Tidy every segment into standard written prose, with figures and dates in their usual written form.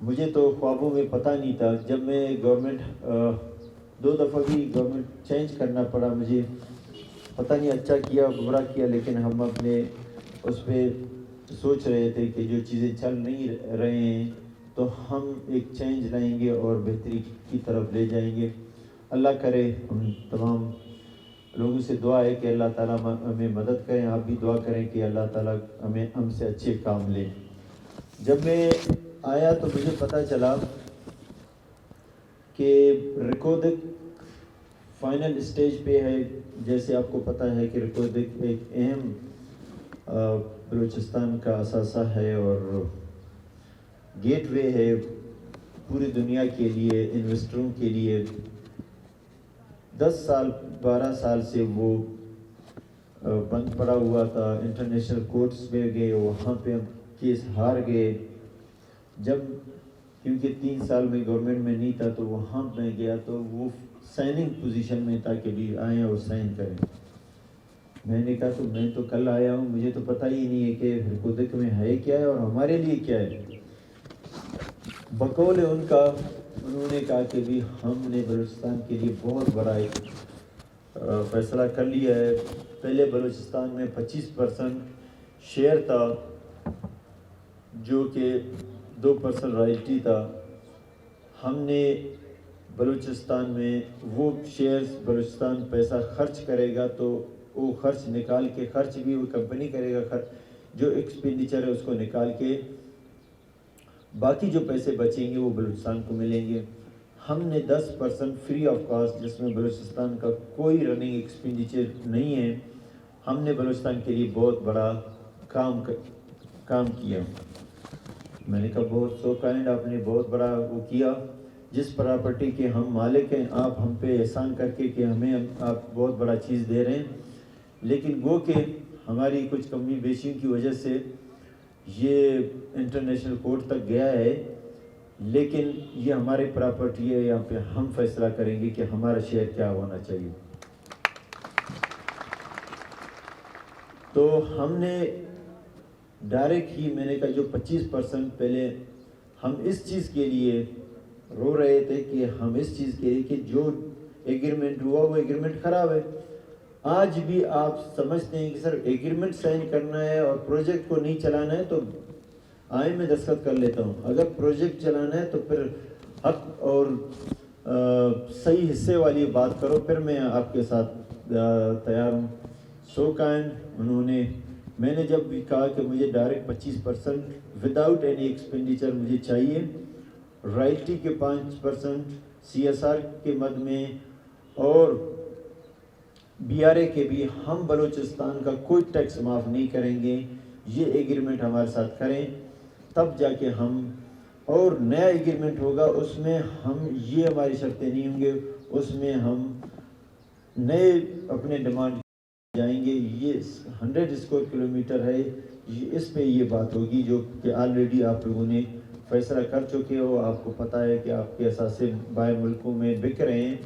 مجھے تو خوابوں میں پتہ نہیں تھا. جب میں گورنمنٹ 2 دفعہ بھی گورنمنٹ چینج کرنا پڑا, مجھے پتہ نہیں اچھا کیا برا کیا, لیکن ہم اپنے اس پہ سوچ رہے تھے کہ جو چیزیں چل نہیں رہے ہیں تو ہم ایک چینج لائیں گے اور بہتری کی طرف لے جائیں گے. اللہ کرے ہم تمام لوگوں سے دعا ہے کہ اللہ تعالیٰ ہمیں مدد کریں. آپ بھی دعا کریں کہ اللہ تعالیٰ ہم سے اچھے کام لیں. جب میں آیا تو مجھے پتہ چلا کہ ریکودک فائنل اسٹیج پہ ہے. جیسے آپ کو پتہ ہے کہ ریکودک ایک اہم بلوچستان کا اثاثہ ہے اور گیٹ وے ہے پوری دنیا کے لیے, انویسٹروں کے لیے. 10 سال 12 سال سے وہ بند پڑا ہوا تھا. انٹرنیشنل کورٹس میں گئے, وہاں پہ ہم کیس ہار گئے. جب کیونکہ 3 سال میں گورنمنٹ میں نہیں تھا تو وہاں میں گیا تو وہ سائننگ پوزیشن میں تھا کہ بھی آئیں اور سائن کریں. میں نے کہا تو میں تو کل آیا ہوں, مجھے تو پتہ ہی نہیں ہے کہ ریکودک میں ہے کیا ہے اور ہمارے لیے کیا ہے. بقول ان کا انہوں نے کہا کہ بھی ہم نے بلوچستان کے لیے بہت بڑا ایک فیصلہ کر لیا ہے. پہلے بلوچستان میں 25% شیئر تھا جو کہ 2% رائلٹی تھا. ہم نے بلوچستان میں وہ شیئرز بلوچستان پیسہ خرچ کرے گا تو وہ خرچ نکال کے, خرچ بھی وہ کمپنی کرے گا, جو ایکسپینڈیچر ہے اس کو نکال کے باقی جو پیسے بچیں گے وہ بلوچستان کو ملیں گے. ہم نے 10% فری آف کاسٹ, جس میں بلوچستان کا کوئی رننگ ایکسپینڈیچر نہیں ہے, ہم نے بلوچستان کے لیے بہت بڑا کام کیا. میں نے کہا بہت سو کائنڈ, آپ نے بہت بڑا وہ کیا. جس پراپرٹی کے ہم مالک ہیں آپ ہم پہ احسان کر کے کہ ہمیں آپ بہت بڑا چیز دے رہے ہیں, لیکن گو کہ ہماری کچھ کمی بیشیوں کی وجہ سے یہ انٹرنیشنل کورٹ تک گیا ہے. لیکن یہ ہماری پراپرٹی ہے, یہاں پہ ہم فیصلہ کریں گے کہ ہمارا شیئر کیا ہونا چاہیے. تو ہم نے ڈائریکٹ ہی, میں نے کہا جو 25% پہلے ہم اس چیز کے لیے رو رہے تھے کہ ہم اس چیز کے لیے کہ جو ایگریمنٹ ہوا وہ ایگریمنٹ خراب ہے. آج بھی آپ سمجھتے ہیں کہ سر ایگریمنٹ سائن کرنا ہے اور پروجیکٹ کو نہیں چلانا ہے تو آئیں میں دستخط کر لیتا ہوں. اگر پروجیکٹ چلانا ہے تو پھر حق اور صحیح حصے والی بات کرو, پھر میں آپ کے ساتھ تیار ہوں. سو کائنڈ میں نے جب بھی کہا کہ مجھے ڈائریکٹ 25% وداؤٹ اینی ایکسپینڈیچر مجھے چاہیے, رائلٹی کے 5% CSR کے مد میں اور BRA کے بھی ہم بلوچستان کا کوئی ٹیکس معاف نہیں کریں گے. یہ ایگریمنٹ ہمارے ساتھ کریں تب جا کے ہم, اور نیا ایگریمنٹ ہوگا اس میں ہم یہ ہماری شرطیں نہیں ہوں گے, اس میں ہم نئے اپنے ڈیمانڈ جائیں گے. یہ 100 اسکوائر کلومیٹر ہے, اس پہ یہ بات ہوگی جو کہ آلریڈی آپ لوگوں نے فیصلہ کر چکے ہو. آپ کو پتہ ہے کہ آپ کے اثاثے باہر ملکوں میں بک رہے ہیں,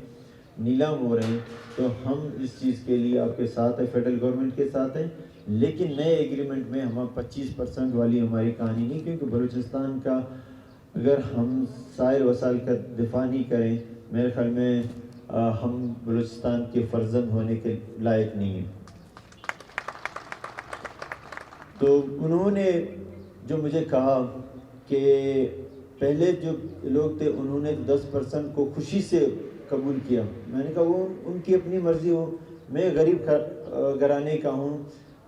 نیلام ہو رہے ہیں. تو ہم اس چیز کے لیے آپ کے ساتھ ہیں, فیڈرل گورنمنٹ کے ساتھ ہیں, لیکن نئے ایگریمنٹ میں ہم 25% والی ہماری کہانی نہیں, کیونکہ بلوچستان کا اگر ہم سائر وسائل کا دفاع نہیں کریں, میرے خیال میں ہم بلوچستان کے فرزند ہونے کے لائق نہیں ہیں. تو انہوں نے جو مجھے کہا کہ پہلے جو لوگ تھے انہوں نے 10% کو خوشی سے قبول کیا. میں نے کہا وہ ان کی اپنی مرضی ہو, میں غریب گھرانے کا ہوں,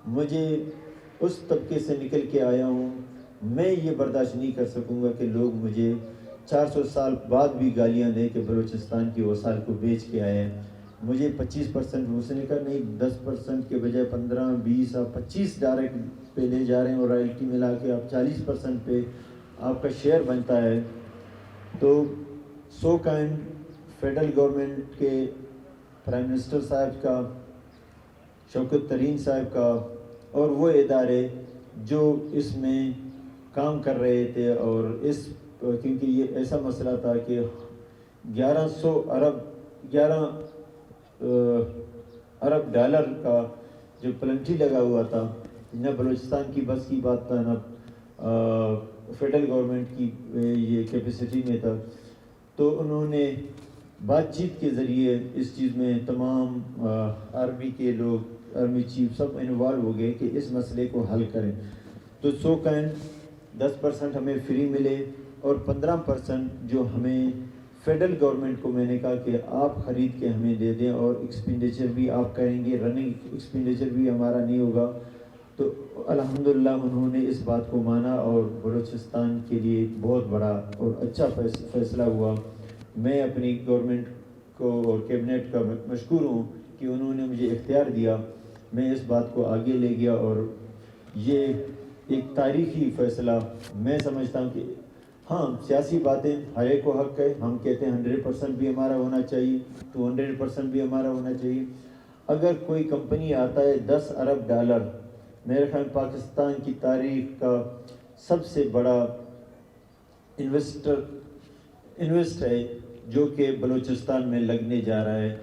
مجھے اس طبقے سے نکل کے آیا ہوں, میں یہ برداشت نہیں کر سکوں گا کہ لوگ مجھے 400 سال بعد بھی گالیاں دیں کہ بلوچستان کی وسائل کو بیچ کے آئے ہیں. مجھے 25% اس نے کہا نہیں 10% کے بجائے 15 20 اور 25 ڈائریکٹ پہ لے جا رہے ہیں, اور رائلٹی ملا کے آپ 40% پہ آپ کا شیئر بنتا ہے. تو سو کائنڈ فیڈرل گورنمنٹ کے پرائم منسٹر صاحب کا, شوکت ترین صاحب کا, اور وہ ادارے جو اس میں کام کر رہے تھے, اور اس کیونکہ یہ ایسا مسئلہ تھا کہ 11 ارب ڈالر کا جو پلنٹی لگا ہوا تھا, نہ بلوچستان کی بس کی بات تھا, نہ فیڈرل گورنمنٹ کی یہ کیپیسٹی میں تھا، تو انہوں نے بات چیت کے ذریعے اس چیز میں تمام آرمی کے لوگ، آرمی چیف سب انوالو ہو گئے کہ اس مسئلے کو حل کریں۔ تو سو کین 10% ہمیں فری ملے اور 15% جو ہمیں فیڈرل گورنمنٹ کو میں نے کہا کہ آپ خرید کے ہمیں دے دیں اور ایکسپینڈیچر بھی آپ کریں گے، رننگ ایکسپینڈیچر بھی ہمارا نہیں ہوگا۔ تو الحمدللہ انہوں نے اس بات کو مانا اور بلوچستان کے لیے بہت بڑا اور اچھا فیصلہ ہوا۔ میں اپنی گورنمنٹ کو اور کیبنٹ کا مشکور ہوں کہ انہوں نے مجھے اختیار دیا، میں اس بات کو آگے لے گیا اور یہ ایک تاریخی فیصلہ میں سمجھتا ہوں کہ ہاں سیاسی باتیں ہر ایک کو حق ہے، ہم کہتے ہیں 100% بھی ہمارا ہونا چاہیے، 200% بھی ہمارا ہونا چاہیے۔ اگر کوئی کمپنی آتا ہے $10 ارب، میرے خیال پاکستان کی تاریخ کا سب سے بڑا انویسٹ ہے جو کہ بلوچستان میں لگنے جا رہا ہے۔